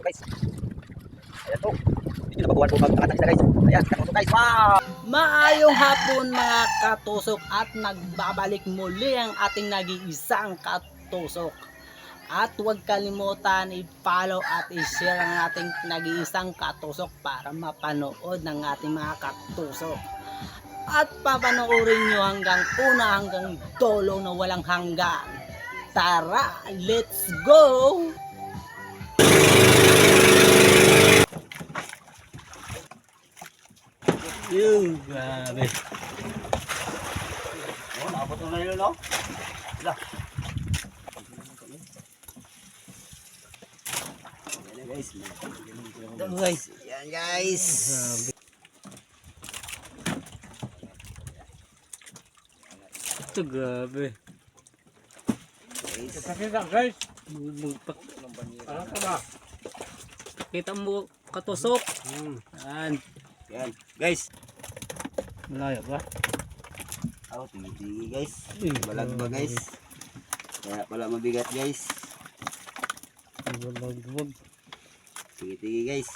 Guys. Ayan po. Hindi na baguhan po mag-angat na guys. Ayan, katusok guys. Wow! Maayong hapon mga katusok at nagbabalik muli ang ating nag-iisang katusok. At huwag kalimutan i-follow at i-share ang ating nag-iisang katusok para mapanood ng ating mga katusok. At papanoorin nyo hanggang una hanggang dulo na walang hanggan. Tara, let's go! Yung grabe. Oh, nakapot na yun, no? Wala. Ayan guys. Ito guys. Ayan guys. Ito grabe. Pakita guys. Kita mo katusok. Yan. Ayan guys. Malayo ba? Oh, tinggi-tinggi guys. Balag ba guys? Kaya pala mabigat guys. Balag-balag. Tinggi-tinggi guys.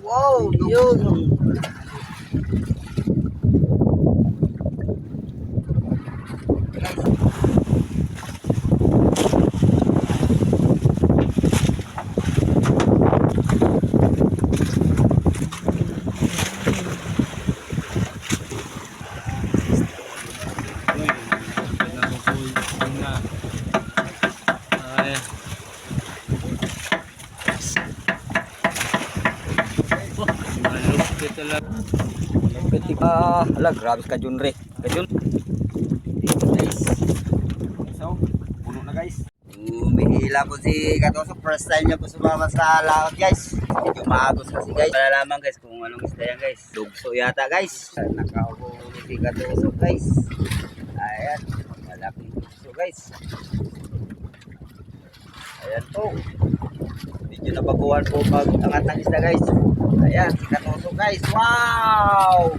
Wow! Yun. Ala, grabe ka Junre. Kajun. Guys. So, puno na guys. Umihila po si Katusok. First time niya po sumama sa laot guys. Medyo maagos kasi guys. Malalaman guys kung anong isda yan guys. Dugso yata guys. Nakahuli si Katusok guys. Ayan. Malaking dugso guys. Ayan po. Medyo nabaguhan po pag angat ng isda guys. Ayan, si Katusok guys. Wow!